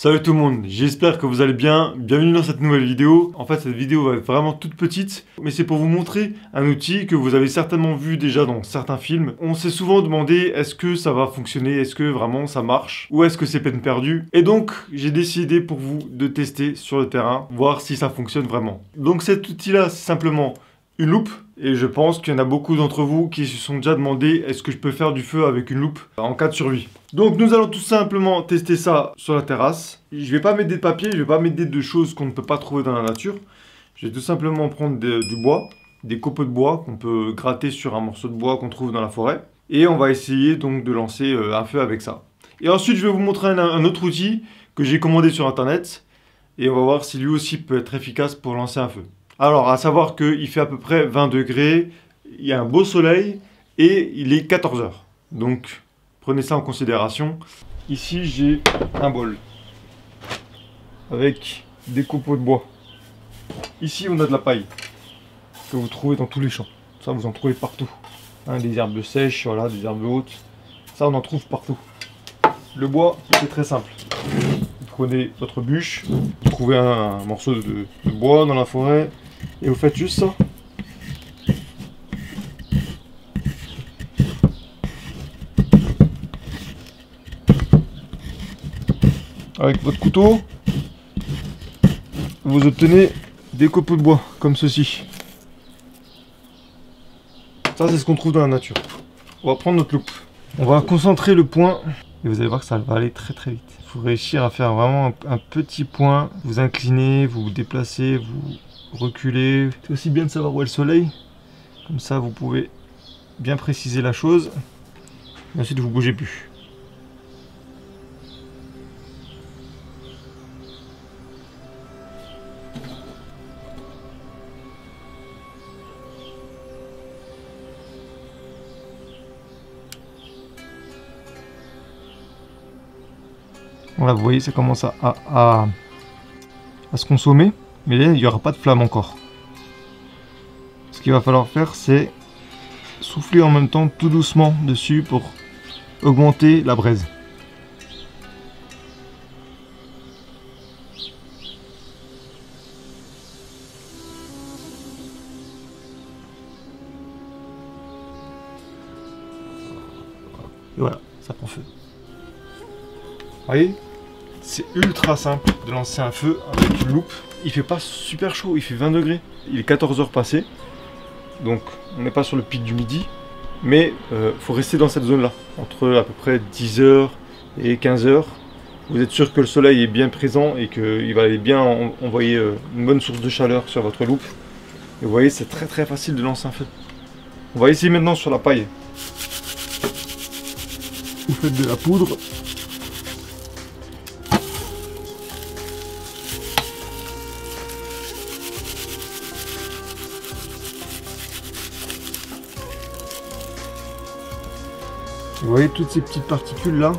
Salut tout le monde, j'espère que vous allez bien, bienvenue dans cette nouvelle vidéo. En fait cette vidéo va être vraiment toute petite, mais c'est pour vous montrer un outil que vous avez certainement vu déjà dans certains films. On s'est souvent demandé est-ce que ça va fonctionner, est-ce que vraiment ça marche, ou est-ce que c'est peine perdue. Et donc j'ai décidé pour vous de tester sur le terrain, voir si ça fonctionne vraiment. Donc cet outil là c'est simplement une loupe. Et je pense qu'il y en a beaucoup d'entre vous qui se sont déjà demandé est-ce que je peux faire du feu avec une loupe en cas de survie. Donc nous allons tout simplement tester ça sur la terrasse. Je vais pas mettre des papiers, je vais pas mettre de choses qu'on ne peut pas trouver dans la nature. Je vais tout simplement prendre du bois, des copeaux de bois qu'on peut gratter sur un morceau de bois qu'on trouve dans la forêt. Et on va essayer donc de lancer un feu avec ça. Et ensuite je vais vous montrer un autre outil que j'ai commandé sur internet. Et on va voir si lui aussi peut être efficace pour lancer un feu. Alors, à savoir qu'il fait à peu près 20 degrés, il y a un beau soleil et il est 14 h. Donc, prenez ça en considération. Ici, j'ai un bol avec des copeaux de bois. Ici, on a de la paille que vous trouvez dans tous les champs. Ça, vous en trouvez partout. Hein, des herbes sèches, voilà, des herbes hautes. Ça, on en trouve partout. Le bois, c'est très simple. Vous prenez votre bûche, vous trouvez un morceau de bois dans la forêt. Et vous faites juste ça. Avec votre couteau, vous obtenez des copeaux de bois, comme ceci. Ça, c'est ce qu'on trouve dans la nature. On va prendre notre loupe. On va concentrer le point. Et vous allez voir que ça va aller très très vite. Il faut réussir à faire vraiment un petit point. Vous inclinez, vous vous déplacez, vous reculez. C'est aussi bien de savoir où est le soleil. Comme ça, vous pouvez bien préciser la chose. Et ensuite, vous ne bougez plus. Voilà, vous voyez, ça commence à se consommer. Mais là, il n'y aura pas de flamme encore. Ce qu'il va falloir faire, c'est souffler en même temps tout doucement dessus pour augmenter la braise. Et voilà, ça prend feu. Vous voyez ? C'est ultra simple de lancer un feu avec une loupe. Il fait pas super chaud, il fait 20 degrés. Il est 14 h passé. Donc on n'est pas sur le pic du midi. Mais faut rester dans cette zone là. Entre à peu près 10 h et 15 h. Vous êtes sûr que le soleil est bien présent et qu'il va aller bien envoyer une bonne source de chaleur sur votre loupe. Et vous voyez, c'est très très facile de lancer un feu. On va essayer maintenant sur la paille. Vous faites de la poudre. Vous voyez toutes ces petites particules là,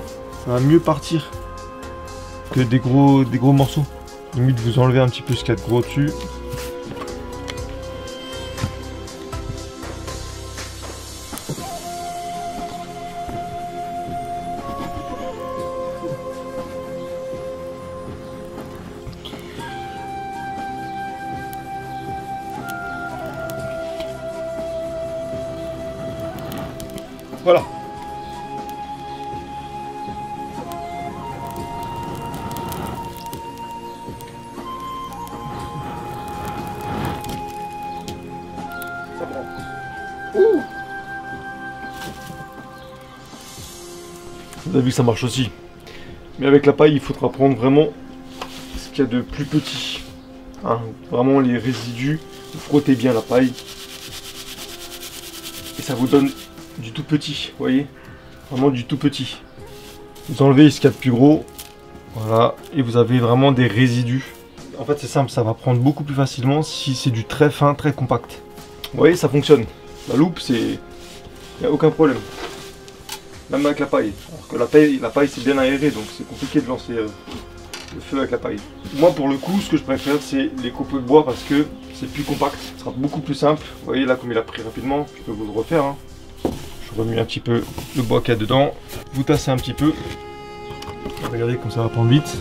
ça va mieux partir que des gros morceaux. Limite vous enlevez un petit peu ce qu'il y a de gros dessus. Voilà. Vous avez vu que ça marche aussi. Mais avec la paille, il faudra prendre vraiment ce qu'il y a de plus petit. Hein, vraiment les résidus. Vous frottez bien la paille. Et ça vous donne du tout petit. Vous voyez ? Vraiment du tout petit. Vous enlevez ce qu'il y a de plus gros. Voilà. Et vous avez vraiment des résidus. En fait, c'est simple. Ça va prendre beaucoup plus facilement si c'est du très fin, très compact. Vous voyez, ça fonctionne. La loupe, c'est... Il n'y a aucun problème. Même avec la paille. Alors que la paille c'est bien aéré, donc c'est compliqué de lancer le feu avec la paille. Moi pour le coup, ce que je préfère c'est les copeaux de bois parce que c'est plus compact, ce sera beaucoup plus simple. Vous voyez là comme il a pris rapidement, je peux vous le refaire. Hein. Je remue un petit peu le bois qu'il y a dedans. Vous tassez un petit peu. Regardez comme ça va prendre vite.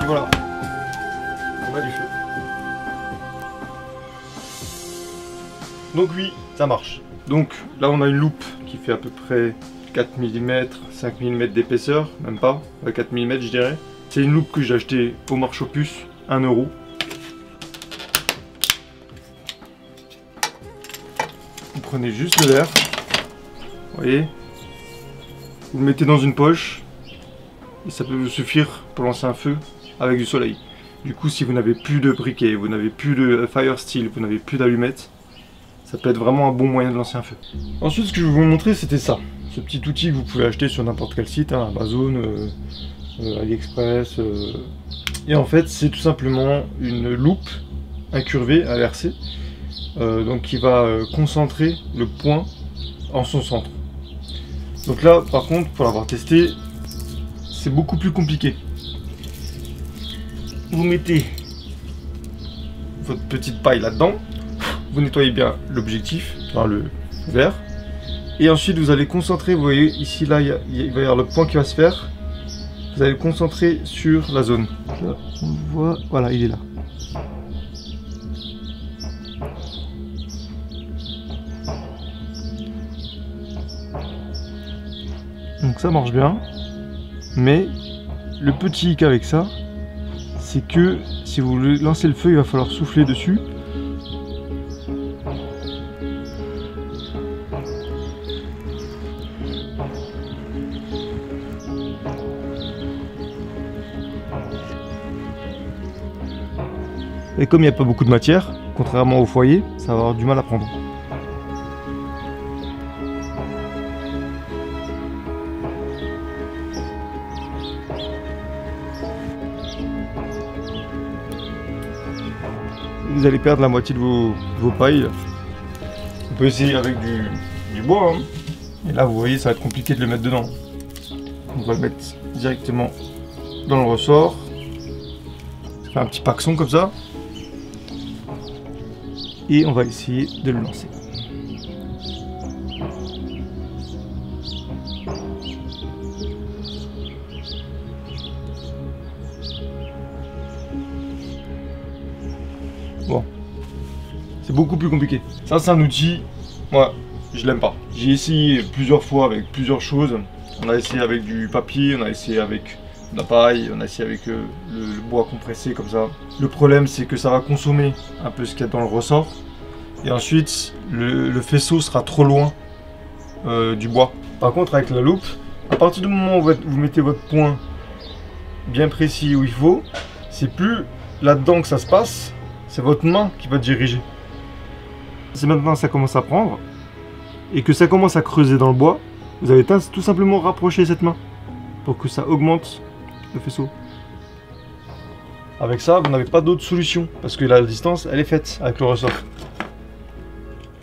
voilà. On a du feu. Donc oui, ça marche. Donc là on a une loupe qui fait à peu près 4 mm, 5 mm d'épaisseur, même pas, 4 mm je dirais. C'est une loupe que j'ai achetée au marché aux puces, 1 €. Vous prenez juste le verre, vous voyez, vous le mettez dans une poche, et ça peut vous suffire pour lancer un feu avec du soleil. Du coup, si vous n'avez plus de briquet, vous n'avez plus de fire steel, vous n'avez plus d'allumettes, ça peut être vraiment un bon moyen de lancer un feu. Ensuite, ce que je vais vous montrer, c'était ça. Ce petit outil que vous pouvez acheter sur n'importe quel site, hein, Amazon, AliExpress. Et en fait, c'est tout simplement une loupe incurvée, inversée, donc qui va concentrer le point en son centre. Donc là, par contre, pour l'avoir testé, c'est beaucoup plus compliqué. Vous mettez votre petite paille là-dedans, vous nettoyez bien l'objectif, enfin le verre, et ensuite vous allez concentrer, vous voyez ici là il va y avoir le point qui va se faire, vous allez le concentrer sur la zone. Là, on le voit, voilà, il est là. Donc ça marche bien, mais le petit hic avec ça, c'est que si vous voulez lancer le feu, il va falloir souffler dessus. Et comme il n'y a pas beaucoup de matière, contrairement au foyer, ça va avoir du mal à prendre. Vous allez perdre la moitié de vos pailles. On peut essayer avec du bois, hein. Et là vous voyez, ça va être compliqué de le mettre dedans. On va le mettre directement dans le ressort. Ça fait un petit paxon comme ça. Et on va essayer de le lancer. Bon, c'est beaucoup plus compliqué. Ça, c'est un outil, moi, je l'aime pas. J'ai essayé plusieurs fois avec plusieurs choses. On a essayé avec du papier, on a essayé avec de la paille, on a essayé avec le bois compressé comme ça. Le problème, c'est que ça va consommer un peu ce qu'il y a dans le ressort. Et ensuite, le faisceau sera trop loin du bois. Par contre, avec la loupe, à partir du moment où vous mettez votre point bien précis où il faut, c'est plus là-dedans que ça se passe. C'est votre main qui va diriger. Si maintenant ça commence à prendre et que ça commence à creuser dans le bois, vous allez tout simplement rapprocher cette main pour que ça augmente le faisceau. Avec ça, vous n'avez pas d'autre solution parce que la distance, elle est faite avec le ressort.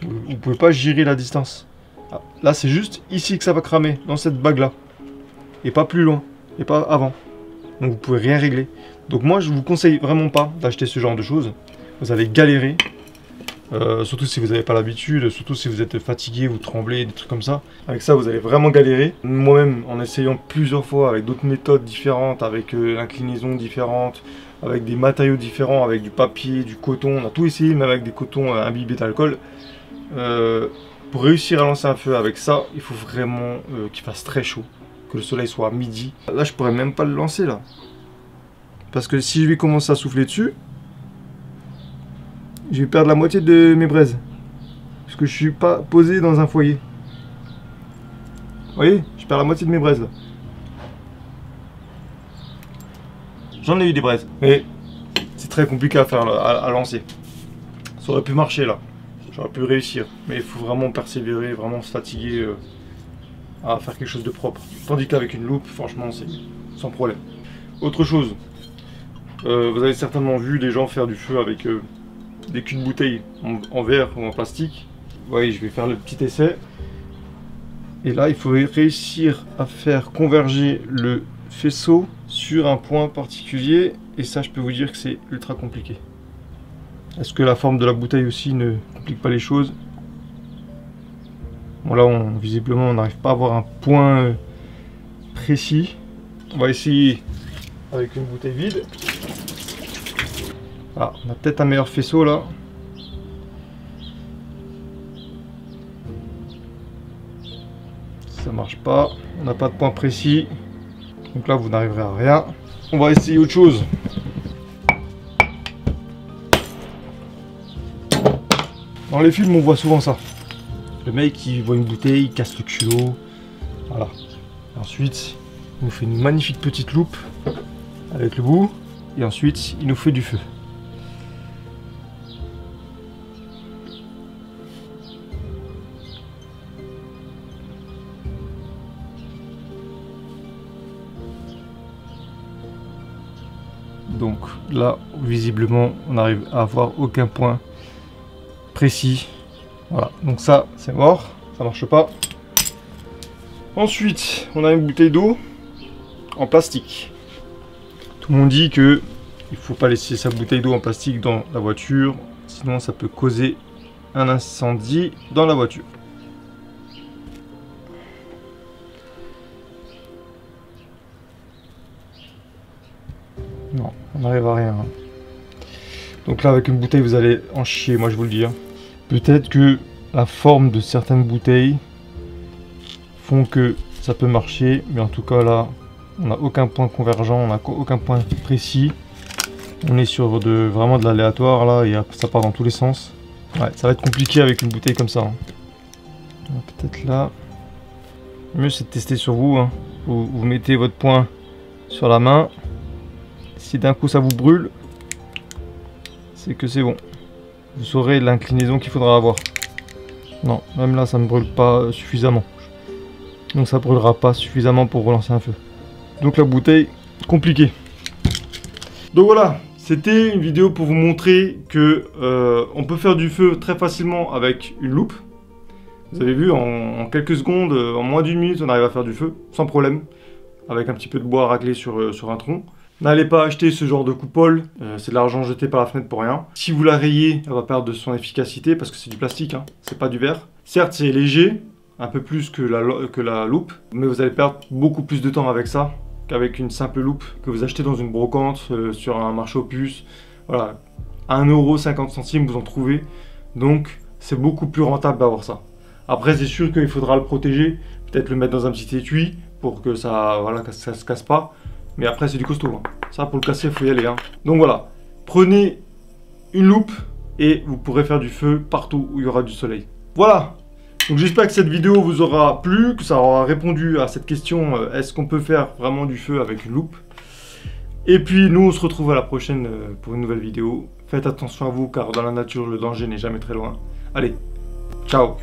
Vous ne pouvez pas gérer la distance. Là, c'est juste ici que ça va cramer, dans cette bague là. Et pas plus loin, et pas avant. Donc vous pouvez rien régler. Donc moi, je vous conseille vraiment pas d'acheter ce genre de choses. Vous allez galérer, surtout si vous n'avez pas l'habitude, surtout si vous êtes fatigué, vous tremblez, des trucs comme ça. Avec ça, vous allez vraiment galérer. Moi-même, en essayant plusieurs fois avec d'autres méthodes différentes, avec l'inclinaison différente, avec des matériaux différents, avec du papier, du coton, on a tout essayé, même avec des cotons imbibés d'alcool. Pour réussir à lancer un feu avec ça, il faut vraiment qu'il fasse très chaud, que le soleil soit à midi. Là, je pourrais même pas le lancer là. Parce que si je vais commencer à souffler dessus, je vais perdre la moitié de mes braises. Parce que je suis pas posé dans un foyer. Vous voyez, je perds la moitié de mes braises là. J'en ai eu des braises, mais c'est très compliqué à faire, à lancer. Ça aurait pu marcher là. J'aurais pu réussir. Mais il faut vraiment persévérer, vraiment se fatiguer à faire quelque chose de propre. Tandis qu'avec une loupe, franchement, c'est sans problème. Autre chose. Vous avez certainement vu des gens faire du feu avec des culs de bouteille en verre ou en plastique. Vous voyez, je vais faire le petit essai. Et là, il faut réussir à faire converger le faisceau sur un point particulier. Et ça, je peux vous dire que c'est ultra compliqué. Est-ce que la forme de la bouteille aussi ne complique pas les choses? Bon là, visiblement, on n'arrive pas à avoir un point précis. On va essayer avec une bouteille vide. Ah, on a peut-être un meilleur faisceau là. Ça marche pas, on n'a pas de point précis. Donc là vous n'arriverez à rien. On va essayer autre chose. Dans les films on voit souvent ça. Le mec il voit une bouteille, il casse le culot. Voilà. Et ensuite il nous fait une magnifique petite loupe avec le bout. Et ensuite il nous fait du feu. Donc là, visiblement, on n'arrive à avoir aucun point précis. Voilà, donc ça, c'est mort, ça marche pas. Ensuite, on a une bouteille d'eau en plastique. Tout le monde dit que il faut pas laisser sa bouteille d'eau en plastique dans la voiture, sinon ça peut causer un incendie dans la voiture. Non, on n'arrive à rien. Donc là, avec une bouteille, vous allez en chier, moi je vous le dis. Peut-être que la forme de certaines bouteilles font que ça peut marcher, mais en tout cas là, on n'a aucun point convergent, on n'a aucun point précis. On est sur vraiment de l'aléatoire là, et ça part dans tous les sens. Ouais, ça va être compliqué avec une bouteille comme ça. Peut-être là. Le mieux c'est de tester sur vous. Vous mettez votre poing sur la main. Si d'un coup ça vous brûle, c'est que c'est bon. Vous saurez l'inclinaison qu'il faudra avoir. Non, même là ça ne brûle pas suffisamment. Donc ça brûlera pas suffisamment pour relancer un feu. Donc la bouteille, compliquée. Donc voilà, c'était une vidéo pour vous montrer que on peut faire du feu très facilement avec une loupe. Vous avez vu, en quelques secondes, en moins d'une minute, on arrive à faire du feu, sans problème. Avec un petit peu de bois raclé sur un tronc. N'allez pas acheter ce genre de coupole, c'est de l'argent jeté par la fenêtre pour rien. Si vous la rayez, elle va perdre de son efficacité parce que c'est du plastique, c'est pas du verre. Certes, c'est léger, un peu plus que la loupe, mais vous allez perdre beaucoup plus de temps avec ça qu'avec une simple loupe que vous achetez dans une brocante, sur un marché aux puces. Voilà, 1,50 € vous en trouvez, donc c'est beaucoup plus rentable d'avoir ça. Après, c'est sûr qu'il faudra le protéger, peut-être le mettre dans un petit étui pour que ça, voilà, que ça se casse pas. Mais après, c'est du costaud. Ça, pour le casser, il faut y aller. Donc voilà, prenez une loupe et vous pourrez faire du feu partout où il y aura du soleil. Voilà. Donc j'espère que cette vidéo vous aura plu, que ça aura répondu à cette question, est-ce qu'on peut faire vraiment du feu avec une loupe? Et puis nous, on se retrouve à la prochaine pour une nouvelle vidéo. Faites attention à vous, car dans la nature, le danger n'est jamais très loin. Allez, ciao!